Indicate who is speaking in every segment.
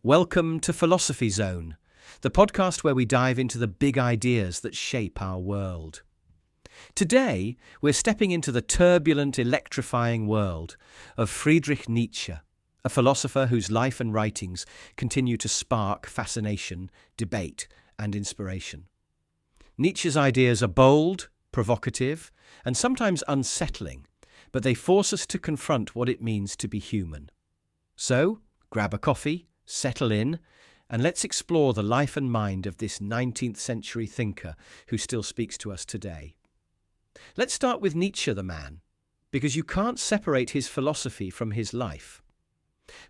Speaker 1: Welcome to Philosophy Zone, the podcast where we dive into the big ideas that shape our world. Today, we're stepping into the turbulent, electrifying world of Friedrich Nietzsche, a philosopher whose life and writings continue to spark fascination, debate, and inspiration. Nietzsche's ideas are bold, provocative, and sometimes unsettling, but they force us to confront what it means to be human. So, grab a coffee, settle in, and let's explore the life and mind of this 19th century thinker who still speaks to us today. Let's start with Nietzsche the man, because you can't separate his philosophy from his life.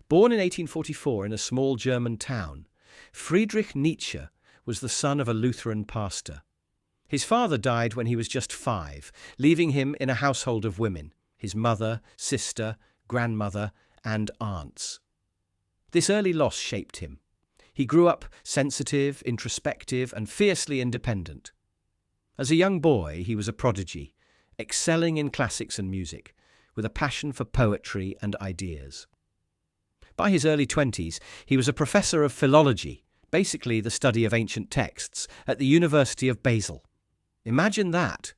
Speaker 1: Born in 1844 in a small German town, Friedrich Nietzsche was the son of a Lutheran pastor. His father died when he was just 5, leaving him in a household of women, his mother, sister, grandmother, and aunts. This early loss shaped him. He grew up sensitive, introspective, and fiercely independent. As a young boy, he was a prodigy, excelling in classics and music, with a passion for poetry and ideas. By his early 20s, he was a professor of philology, basically the study of ancient texts, at the University of Basel. Imagine that!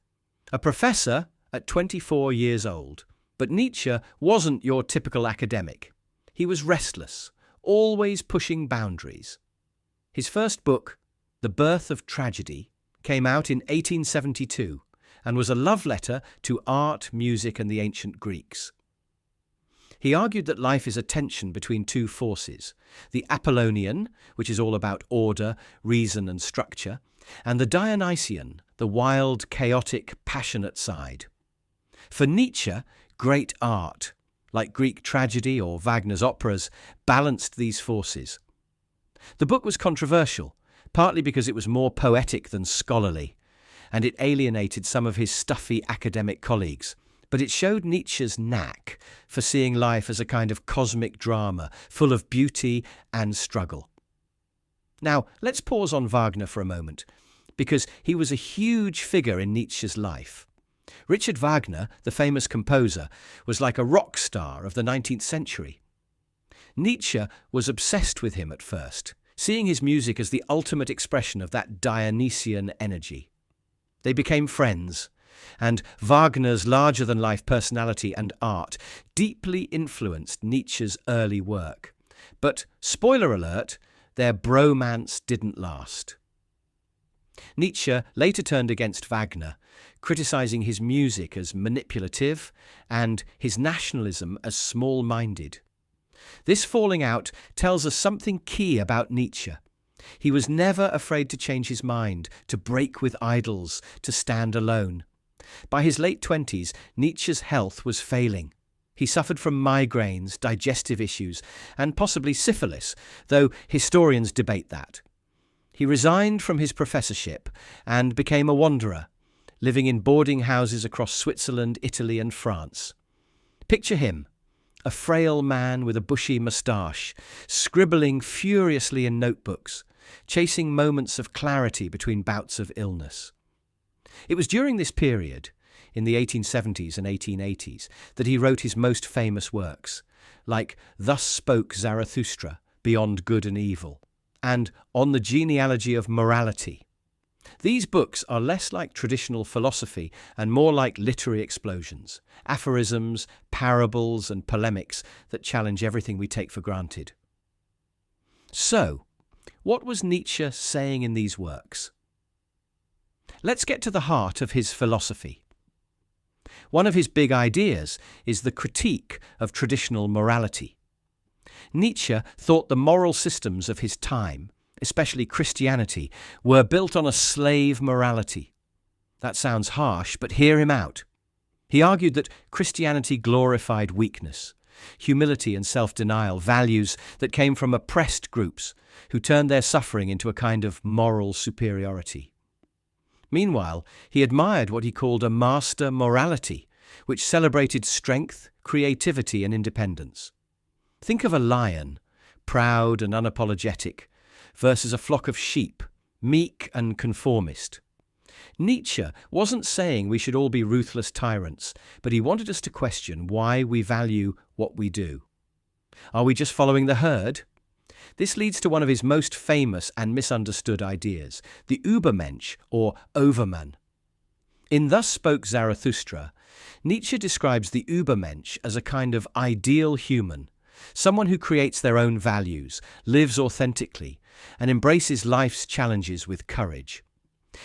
Speaker 1: A professor at 24 years old. But Nietzsche wasn't your typical academic. He was restless, always pushing boundaries. His first book, The Birth of Tragedy, came out in 1872 and was a love letter to art, music, and the ancient Greeks. He argued that life is a tension between two forces, the Apollonian, which is all about order, reason, and structure, and the Dionysian, the wild, chaotic, passionate side. For Nietzsche, great art, like Greek tragedy or Wagner's operas, balanced these forces. The book was controversial, partly because it was more poetic than scholarly, and it alienated some of his stuffy academic colleagues. But it showed Nietzsche's knack for seeing life as a kind of cosmic drama, full of beauty and struggle. Now, let's pause on Wagner for a moment, because he was a huge figure in Nietzsche's life. Richard Wagner, the famous composer, was like a rock star of the 19th century. Nietzsche was obsessed with him at first, seeing his music as the ultimate expression of that Dionysian energy. They became friends, and Wagner's larger-than-life personality and art deeply influenced Nietzsche's early work. But, spoiler alert, their bromance didn't last. Nietzsche later turned against Wagner, criticizing his music as manipulative and his nationalism as small-minded. This falling out tells us something key about Nietzsche. He was never afraid to change his mind, to break with idols, to stand alone. By his late 20s, Nietzsche's health was failing. He suffered from migraines, digestive issues, and possibly syphilis, though historians debate that. He resigned from his professorship and became a wanderer, living in boarding houses across Switzerland, Italy, and France. Picture him, a frail man with a bushy moustache, scribbling furiously in notebooks, chasing moments of clarity between bouts of illness. It was during this period, in the 1870s and 1880s, that he wrote his most famous works, like Thus Spoke Zarathustra, Beyond Good and Evil, and On the Genealogy of Morality. These books are less like traditional philosophy and more like literary explosions, aphorisms, parables, and polemics that challenge everything we take for granted. So, what was Nietzsche saying in these works? Let's get to the heart of his philosophy. One of his big ideas is the critique of traditional morality. Nietzsche thought the moral systems of his time, especially Christianity, were built on a slave morality. That sounds harsh, but hear him out. He argued that Christianity glorified weakness, humility and self-denial, values that came from oppressed groups who turned their suffering into a kind of moral superiority. Meanwhile, he admired what he called a master morality, which celebrated strength, creativity, and independence. Think of a lion, proud and unapologetic, versus a flock of sheep, meek and conformist. Nietzsche wasn't saying we should all be ruthless tyrants, but he wanted us to question why we value what we do. Are we just following the herd? This leads to one of his most famous and misunderstood ideas, the Übermensch, or Overman. In Thus Spoke Zarathustra, Nietzsche describes the Übermensch as a kind of ideal human, someone who creates their own values, lives authentically, and embraces life's challenges with courage.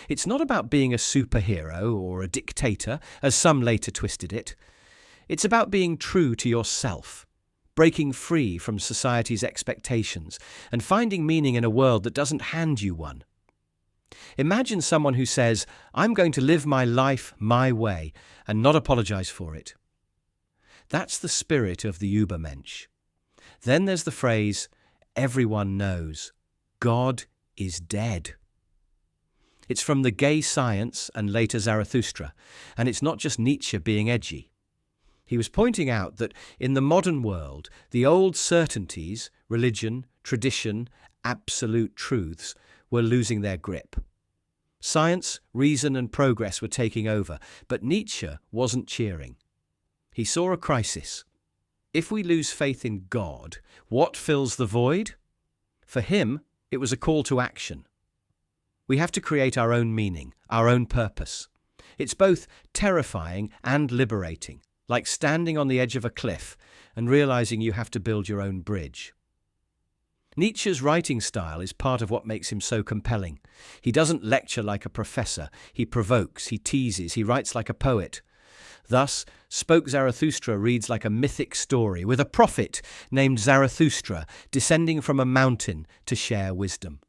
Speaker 1: It's not about being a superhero or a dictator, as some later twisted it. It's about being true to yourself, breaking free from society's expectations, and finding meaning in a world that doesn't hand you one. Imagine someone who says, "I'm going to live my life my way and not apologize for it." That's the spirit of the Übermensch. Then there's the phrase, "Everyone knows, God is dead." It's from the Gay Science and later Zarathustra, and it's not just Nietzsche being edgy. He was pointing out that in the modern world, the old certainties, religion, tradition, absolute truths, were losing their grip. Science, reason and progress were taking over, but Nietzsche wasn't cheering. He saw a crisis. If we lose faith in God, what fills the void? For him, it was a call to action. We have to create our own meaning, our own purpose. It's both terrifying and liberating, like standing on the edge of a cliff and realizing you have to build your own bridge. Nietzsche's writing style is part of what makes him so compelling. He doesn't lecture like a professor. He provokes, he teases, he writes like a poet. Thus, Spoke Zarathustra reads like a mythic story with a prophet named Zarathustra descending from a mountain to share wisdom.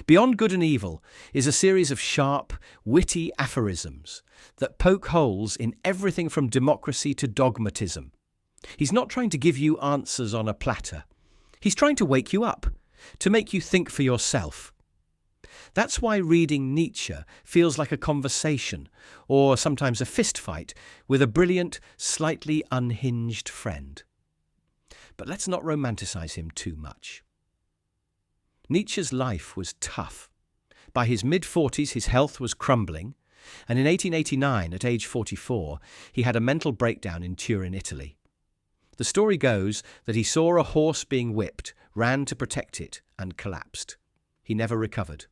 Speaker 1: Beyond Good and Evil is a series of sharp, witty aphorisms that poke holes in everything from democracy to dogmatism. He's not trying to give you answers on a platter. He's trying to wake you up, to make you think for yourself. That's why reading Nietzsche feels like a conversation, or sometimes a fistfight, with a brilliant, slightly unhinged friend. But let's not romanticize him too much. Nietzsche's life was tough. By his mid-40s, his health was crumbling, and in 1889, at age 44, he had a mental breakdown in Turin, Italy. The story goes that he saw a horse being whipped, ran to protect it, and collapsed. He never recovered.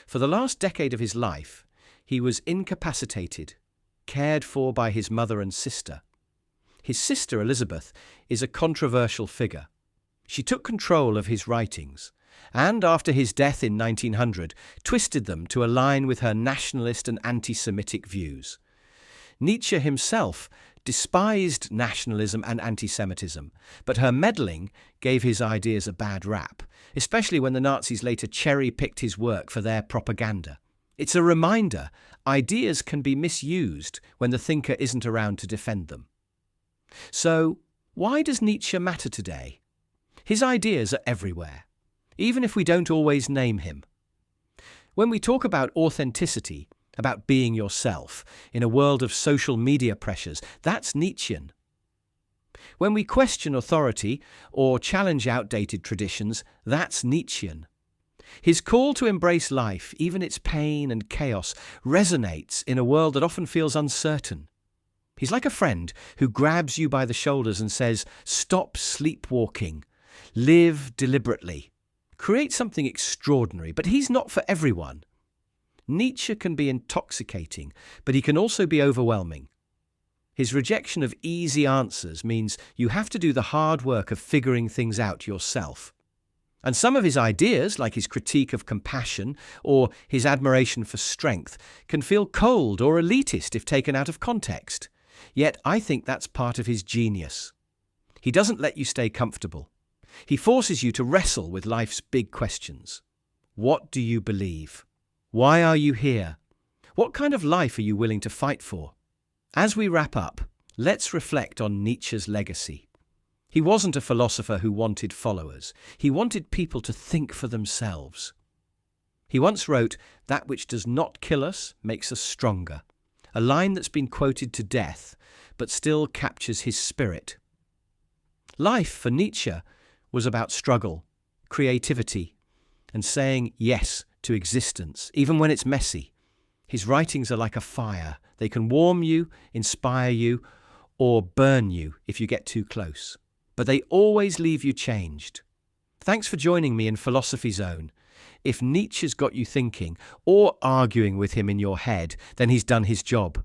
Speaker 1: For the last decade of his life, he was incapacitated, cared for by his mother and sister. His sister, Elizabeth, is a controversial figure. She took control of his writings, and after his death in 1900, twisted them to align with her nationalist and anti-Semitic views. Nietzsche himself despised nationalism and anti-Semitism, but her meddling gave his ideas a bad rap, especially when the Nazis later cherry-picked his work for their propaganda. It's a reminder, ideas can be misused when the thinker isn't around to defend them. So, why does Nietzsche matter today? His ideas are everywhere, even if we don't always name him. When we talk about authenticity, about being yourself, in a world of social media pressures, that's Nietzschean. When we question authority or challenge outdated traditions, that's Nietzschean. His call to embrace life, even its pain and chaos, resonates in a world that often feels uncertain. He's like a friend who grabs you by the shoulders and says, "Stop sleepwalking. Live deliberately. Create something extraordinary." But he's not for everyone. Nietzsche can be intoxicating, but he can also be overwhelming. His rejection of easy answers means you have to do the hard work of figuring things out yourself. And some of his ideas, like his critique of compassion or his admiration for strength, can feel cold or elitist if taken out of context. Yet I think that's part of his genius. He doesn't let you stay comfortable. He forces you to wrestle with life's big questions. What do you believe? Why are you here? What kind of life are you willing to fight for? As we wrap up, let's reflect on Nietzsche's legacy. He wasn't a philosopher who wanted followers. He wanted people to think for themselves. He once wrote, "That which does not kill us makes us stronger," a line that's been quoted to death, but still captures his spirit. Life for Nietzsche was about struggle, creativity, and saying yes to existence, even when it's messy. His writings are like a fire. They can warm you, inspire you, or burn you if you get too close. But they always leave you changed. Thanks for joining me in Philosophy Zone. If Nietzsche's got you thinking or arguing with him in your head, then he's done his job.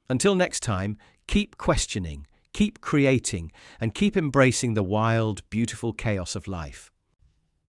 Speaker 1: Until next time, keep questioning, keep creating, and keep embracing the wild, beautiful chaos of life.